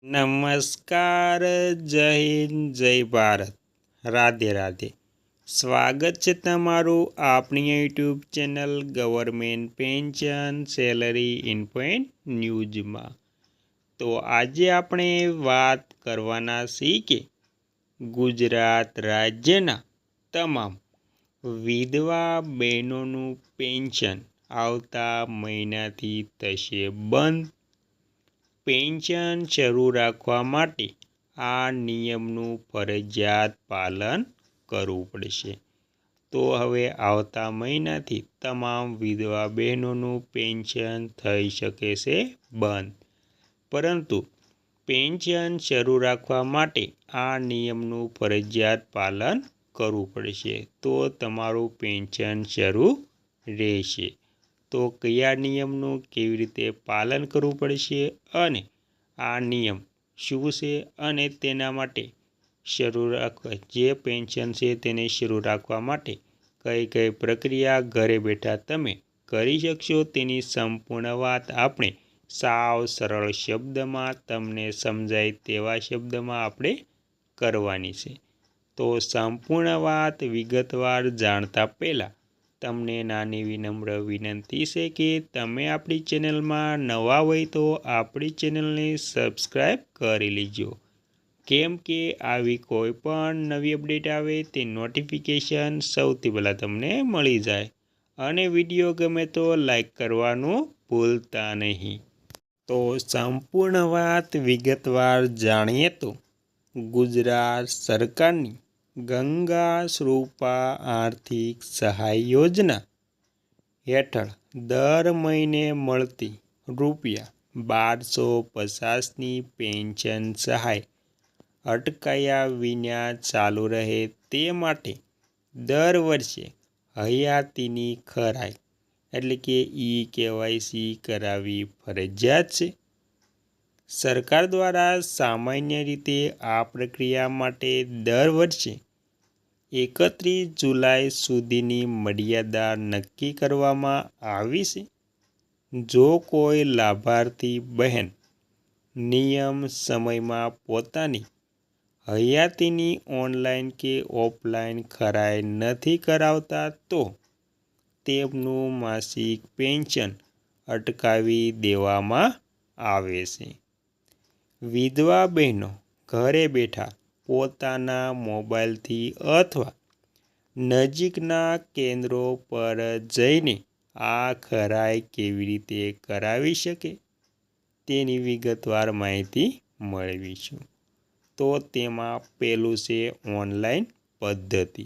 નમસ્કાર, જય હિન્દ, જય ભારત, રાધે રાધે. સ્વાગત છે તમારું આપણી YouTube channel government pension salary ઇન્ફોઇન્ટ ન્યૂઝમાં. તો આજે આપણે વાત કરવાના છીએ કે ગુજરાત રાજ્યના તમામ વિધવા બહેનોનું પેન્શન આવતા મહિનાથી થશે બંધ. પેન્શન શરૂ રાખવા માટે આ નિયમનું ફરજિયાત પાલન કરવું પડશે. તો હવે આવતા મહિનાથી તમામ વિધવા બહેનોનું પેન્શન થઈ શકે છે બંધ. પરંતુ પેન્શન શરૂ રાખવા માટે આ નિયમનું ફરજિયાત પાલન કરવું પડશે તો તમારું પેન્શન શરૂ રહેશે. તો કયા નિયમનું કેવી રીતે પાલન કરવું પડશે અને આ નિયમ શું છે અને તેના માટે શરૂ રાખવા જે પેન્શન છે તેને શરૂ રાખવા માટે કઈ કઈ પ્રક્રિયા ઘરે બેઠા તમે કરી શકશો તેની સંપૂર્ણ વાત આપણે સાવ સરળ શબ્દમાં તમને સમજાય તેવા શબ્દમાં આપણે કરવાની છે. તો સંપૂર્ણ વાત વિગતવાર જાણતા પહેલાં તમને નાની વિનમ્ર વિનંતી છે કે તમે આપણી ચેનલમાં નવા હોય તો આપણી ચેનલને સબસ્ક્રાઈબ કરી લેજો, કેમ કે આવી કોઈ પણ નવી અપડેટ આવે તે નોટિફિકેશન સૌથી પહેલાં તમને મળી જાય. અને વિડીયો ગમે તો લાઈક કરવાનું ભૂલતા નહીં. તો સંપૂર્ણ વાત વિગતવાર જાણીએ તો ગુજરાત સરકારની ગંગા શ્રુપા આર્થિક સહાય યોજના હેઠળ દર મહિને મળતી ₹1250ની પેન્શન સહાય અટકાયા વિના ચાલુ રહે તે માટે દર વર્ષે હયાતીની ખરાઈ એટલે કે EKYC કરાવવી ફરજિયાત છે. સરકાર દ્વારા સામાન્ય રીતે આ પ્રક્રિયા માટે દર વર્ષે 31 જુલાઈ સુધીની મર્યાદા નક્કી કરવામાં આવી છે. જો કોઈ લાભાર્થી બહેન નિયમ સમયમાં પોતાની હયાતીની ઓનલાઈન કે ઓફલાઈન ખરાઈ નથી કરાવતા તો તેમનું માસિક પેન્શન અટકાવી દેવામાં આવે છે. વિધવા બહેનો ઘરે બેઠા પોતાના મોબાઈલથી અથવા નજીકના કેન્દ્રો પર જઈને આ ખરાઈ કેવી રીતે કરાવી શકે તેની વિગતવાર માહિતી મેળવીશું. તો તેમાં પહેલું છે ઓનલાઈન પદ્ધતિ.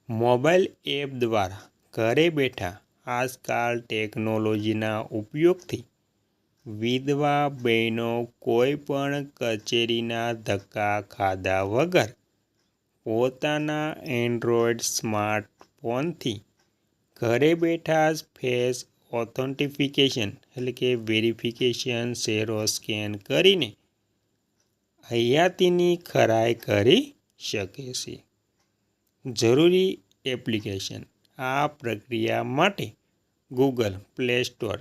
મોબાઈલ એપ દ્વારા ઘરે બેઠા આજકાલ ટેકનોલોજીના ઉપયોગથી વિધવા બહેનો કોઈ પણ કચેરીના ધક્કા ખાધા વગર પોતાના એન્ડ્રોઈડ સ્માર્ટફોનથી ઘરે બેઠા જ ફેસ ઓથેન્ટિફિકેશન એટલે કે વેરિફિકેશન શેરો સ્કેન કરીને હયાતીની ખરાઈ કરી શકે છે. જરૂરી એપ્લિકેશન. આ પ્રક્રિયા માટે ગૂગલ પ્લે સ્ટોર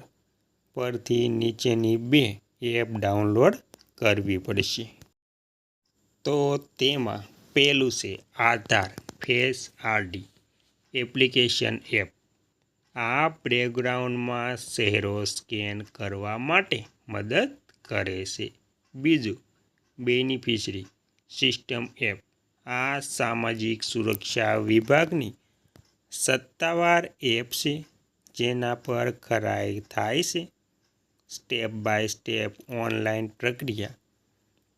પરથી નીચેની 2 એપ ડાઉનલોડ કરવી પડશે. તો તેમાં પહેલું છે આધાર ફેસ ID એપ્લિકેશન એપ. આ બેકગ્રાઉન્ડમાં ચહેરો સ્કેન કરવા માટે મદદ કરે છે. બીજું બેનિફિશરી સિસ્ટમ એપ. આ સામાજિક સુરક્ષા વિભાગની સત્તાવાર એપ છે જેના પર ખરાઈ થાય છે. સ્ટેપ બાય સ્ટેપ ઓનલાઈન પ્રક્રિયા.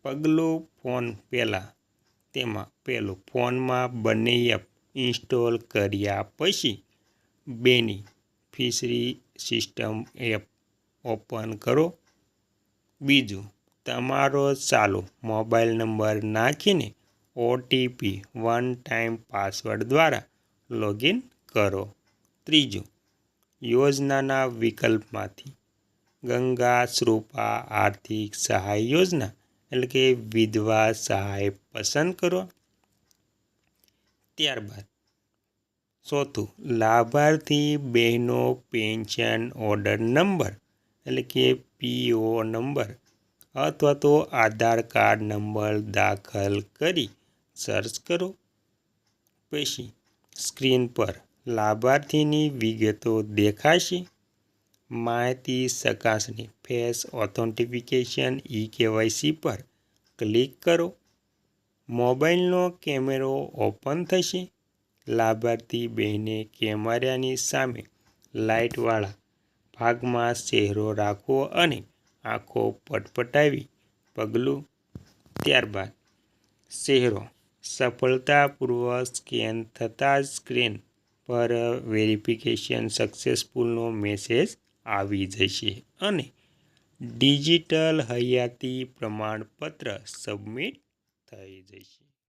પગલું ફોન પહેલાં. તેમાં પહેલું ફોનમાં બંને એપ ઇન્સ્ટોલ કર્યા પછી બેનિફિશરી સિસ્ટમ એપ ઓપન કરો. બીજું તમારો ચાલુ મોબાઈલ નંબર નાખીને OTP વન ટાઈમ પાસવર્ડ દ્વારા લોગિન કરો. ત્રીજું યોજનાના વિકલ્પમાંથી ગંગા શ્રુપા આર્થિક સહાય યોજના એટલે કે વિધવા સહાય પસંદ કરો. ત્યારબાદ ચોથું લાભાર્થી બહેનો પેન્શન ઓર્ડર નંબર એટલે કે PO નંબર અથવા તો આધાર કાર્ડ નંબર દાખલ કરી સર્ચ કરો. પછી સ્ક્રીન પર લાભાર્થીની વિગતો દેખાશે. માહિતી ચકાસણી ફેસ ઓથેન્ટિફિકેશન KYC પર ક્લિક કરો. મોબાઈલનો કેમેરો ઓપન થશે. લાભાર્થી બેને કેમેરાની સામે લાઇટવાળા ભાગમાં ચહેરો રાખવો અને આંખો પટપટાવી પગલું. ત્યારબાદ ચહેરો સફળતાપૂર્વક સ્કેન થતાં જ સ્ક્રીન પર વેરિફિકેશન સક્સેસફુલનો મેસેજ આવી જશે અને ડિજિટલ હયાતી પ્રમાણપત્ર સબમિટ થઈ જશે.